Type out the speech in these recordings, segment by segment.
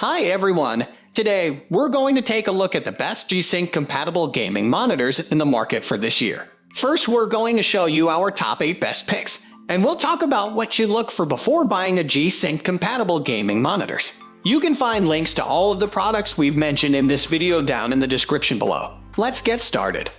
Hi everyone! Today, we're going to take a look at the best G-Sync compatible gaming monitors in the market for this year. First, we're going to show you our top 8 best picks, and we'll talk about what you look for before buying a G-Sync compatible gaming monitors. You can find links to all of the products we've mentioned in this video down in the description below. Let's get started.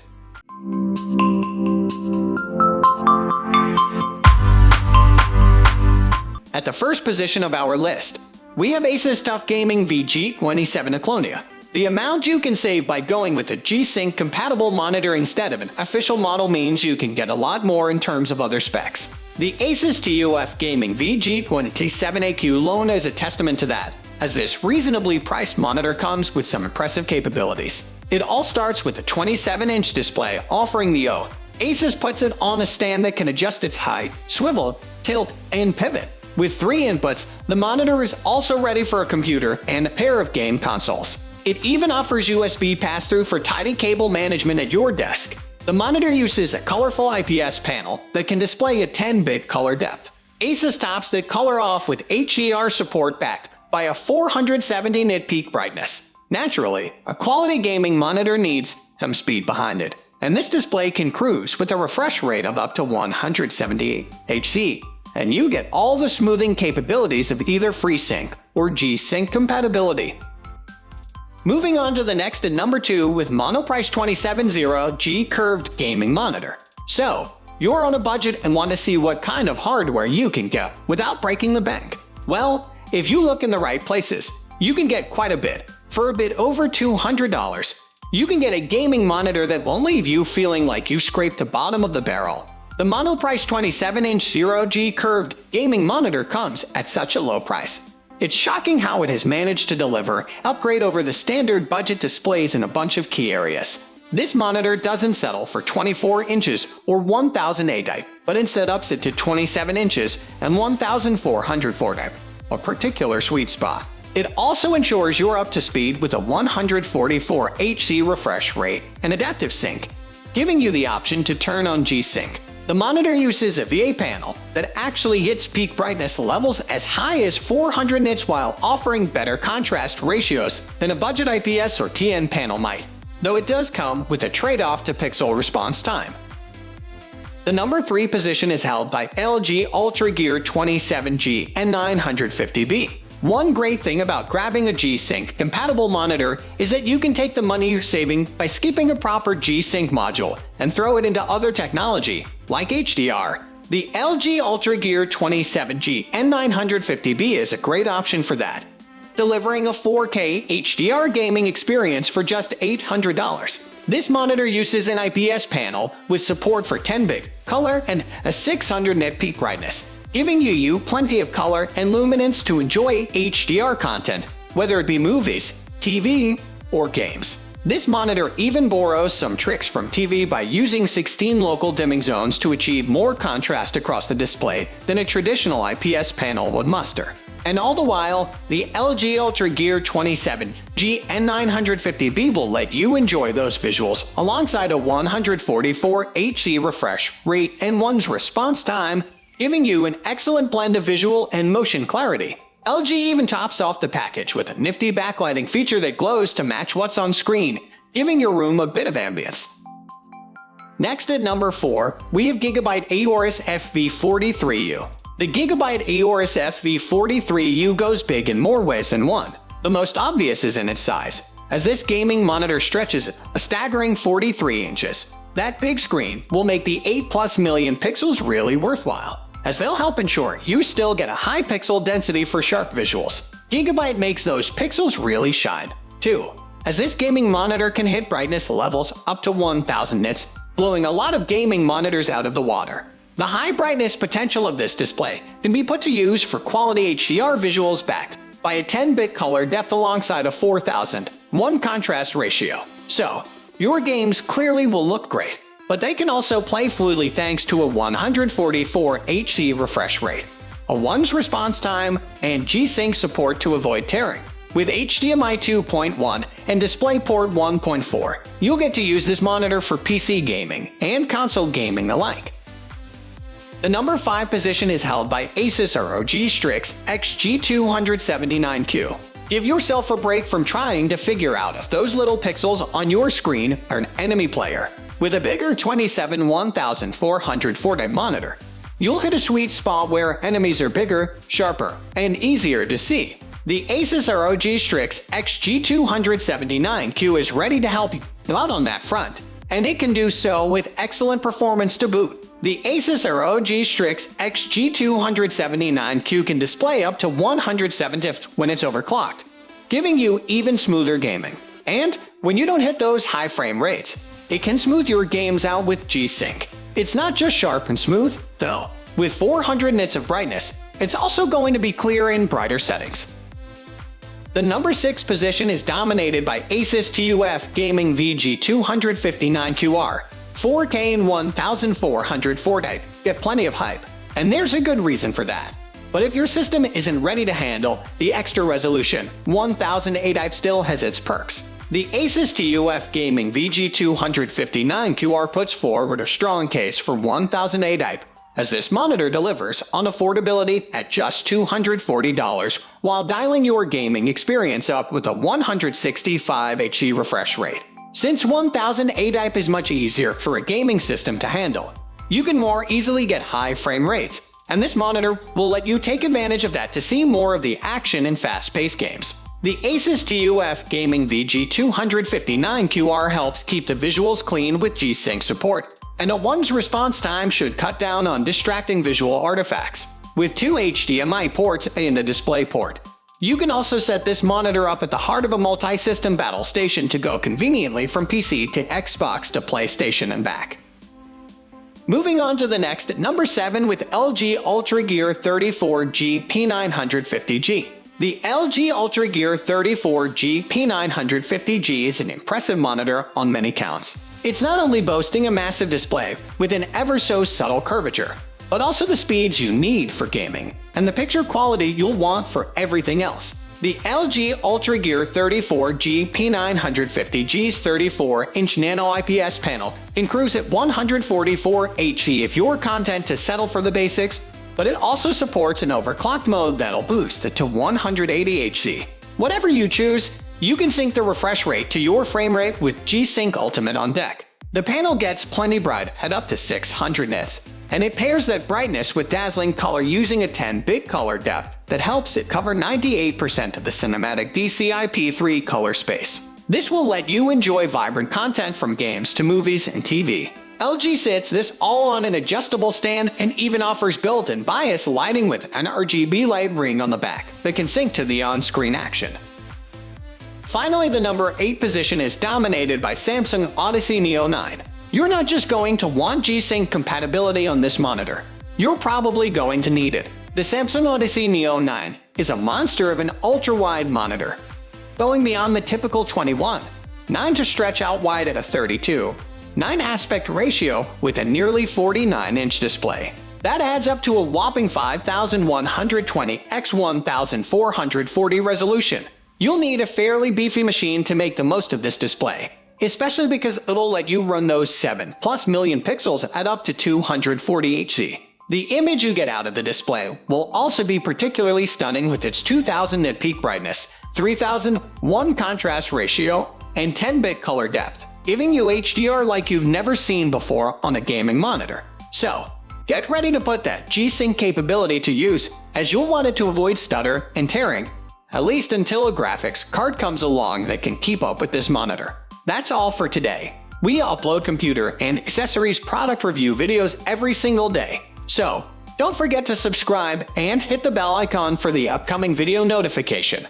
At the first position of our list, we have Asus TUF Gaming VG27 Eclonia. The amount you can save by going with a G-Sync compatible monitor instead of an official model means you can get a lot more in terms of other specs. The Asus TUF Gaming VG27AQ alone is a testament to that, as this reasonably priced monitor comes with some impressive capabilities. It all starts with a 27-inch display offering the O. Asus puts it on a stand that can adjust its height, swivel, tilt, and pivot. With 3 inputs, the monitor is also ready for a computer and a pair of game consoles. It even offers USB pass-through for tidy cable management at your desk. The monitor uses a colorful IPS panel that can display a 10-bit color depth. Asus tops the color off with HDR support backed by a 470-nit peak brightness. Naturally, a quality gaming monitor needs some speed behind it, and this display can cruise with a refresh rate of up to 178 Hz. And you get all the smoothing capabilities of either FreeSync or G-Sync compatibility. Moving on to the next at number 2 with Monoprice 270G Curved Gaming Monitor. So, you're on a budget and want to see what kind of hardware you can get without breaking the bank. Well, if you look in the right places, you can get quite a bit. For a bit over $200, you can get a gaming monitor that won't leave you feeling like you scraped the bottom of the barrel. The Monoprice 27-inch 0G curved gaming monitor comes at such a low price. It's shocking how it has managed to deliver upgrade over the standard budget displays in a bunch of key areas. This monitor doesn't settle for 24 inches or 1000 type, but instead ups it to 27 inches and 1404 type, a particular sweet spot. It also ensures you're up to speed with a 144 Hz refresh rate and adaptive sync, giving you the option to turn on G-Sync. The monitor uses a VA panel that actually hits peak brightness levels as high as 400 nits while offering better contrast ratios than a budget IPS or TN panel might, though it does come with a trade-off to pixel response time. The number 3 position is held by LG UltraGear 27G and 950B. One great thing about grabbing a G-Sync compatible monitor is that you can take the money you're saving by skipping a proper G-Sync module and throw it into other technology, like HDR. The LG UltraGear 27G and 950B is a great option for that, delivering a 4K HDR gaming experience for just $800. This monitor uses an IPS panel with support for 10-bit color and a 600-nit peak brightness, giving you plenty of color and luminance to enjoy HDR content, whether it be movies, TV, or games. This monitor even borrows some tricks from TV by using 16 local dimming zones to achieve more contrast across the display than a traditional IPS panel would muster. And all the while, the LG UltraGear 27G and 950B will let you enjoy those visuals alongside a 144 Hz refresh rate and one's response time, giving you an excellent blend of visual and motion clarity. LG even tops off the package with a nifty backlighting feature that glows to match what's on screen, giving your room a bit of ambience. Next at number 4, we have Gigabyte Aorus FV43U. The Gigabyte Aorus FV43U goes big in more ways than one. The most obvious is in its size, as this gaming monitor stretches a staggering 43 inches. That big screen will make the 8+ million pixels really worthwhile, as they'll help ensure you still get a high pixel density for sharp visuals. Gigabyte makes those pixels really shine, too, as this gaming monitor can hit brightness levels up to 1000 nits, blowing a lot of gaming monitors out of the water. The high brightness potential of this display can be put to use for quality HDR visuals backed by a 10-bit color depth alongside a 4001 contrast ratio. So, your games clearly will look great, but they can also play fluidly thanks to a 144 Hz refresh rate, a 1's response time, and G-Sync support to avoid tearing. With HDMI 2.1 and DisplayPort 1.4, you'll get to use this monitor for PC gaming and console gaming alike. The number 5 position is held by Asus ROG Strix XG279Q. Give yourself a break from trying to figure out if those little pixels on your screen are an enemy player. With a bigger 27-1440 monitor, you'll hit a sweet spot where enemies are bigger, sharper, and easier to see. The Asus ROG Strix XG279Q is ready to help you out on that front, and it can do so with excellent performance to boot. The Asus ROG Strix XG279Q can display up to 170 Hz when it's overclocked, giving you even smoother gaming. And when you don't hit those high frame rates, it can smooth your games out with G-Sync. It's not just sharp and smooth, though. With 400 nits of brightness, it's also going to be clear in brighter settings. The number 6 position is dominated by Asus TUF Gaming VG259QR. 4K and 1440 get plenty of hype, and there's a good reason for that. But if your system isn't ready to handle the extra resolution, 1008 still has its perks. The Asus TUF Gaming VG259QR puts forward a strong case for 1008 as this monitor delivers on affordability at just $240 while dialing your gaming experience up with a 165 Hz refresh rate. Since 1008 is much easier for a gaming system to handle, you can more easily get high frame rates, and this monitor will let you take advantage of that to see more of the action in fast-paced games. The Asus TUF Gaming VG259QR helps keep the visuals clean with G-Sync support, and a one's response time should cut down on distracting visual artifacts. With 2 HDMI ports and a display port, you can also set this monitor up at the heart of a multi-system battle station to go conveniently from PC to Xbox to PlayStation and back. Moving on to the next, at number 7 with LG UltraGear 34G P950G. The LG UltraGear 34G P950G is an impressive monitor on many counts. It's not only boasting a massive display with an ever-so-subtle curvature, but also the speeds you need for gaming, and the picture quality you'll want for everything else. The LG UltraGear 34G P950G's 34-inch Nano IPS panel can cruise at 144 Hz if you're content to settle for the basics, but it also supports an overclocked mode that'll boost it to 180 Hz. Whatever you choose, you can sync the refresh rate to your frame rate with G-Sync Ultimate on deck. The panel gets plenty bright at up to 600 nits, and it pairs that brightness with dazzling color using a 10-bit color depth that helps it cover 98% of the cinematic DCI-P3 color space. This will let you enjoy vibrant content from games to movies and TV. LG sits this all on an adjustable stand and even offers built-in bias lighting with an RGB light ring on the back that can sync to the on-screen action. Finally, the number 8 position is dominated by Samsung Odyssey Neo 9. You're not just going to want G-Sync compatibility on this monitor, you're probably going to need it. The Samsung Odyssey Neo 9 is a monster of an ultra-wide monitor, going beyond the typical 21:9 to stretch out wide at a 32:9 aspect ratio with a nearly 49-inch display. That adds up to a whopping 5120 x 1440 resolution. You'll need a fairly beefy machine to make the most of this display, especially because it'll let you run those 7+ million pixels at up to 240 Hz. The image you get out of the display will also be particularly stunning with its 2000 nit peak brightness, 3001 contrast ratio, and 10-bit color depth, giving you HDR like you've never seen before on a gaming monitor. So, get ready to put that G-Sync capability to use, as you'll want it to avoid stutter and tearing, at least until a graphics card comes along that can keep up with this monitor. That's all for today. We upload computer and accessories product review videos every single day, so don't forget to subscribe and hit the bell icon for the upcoming video notification.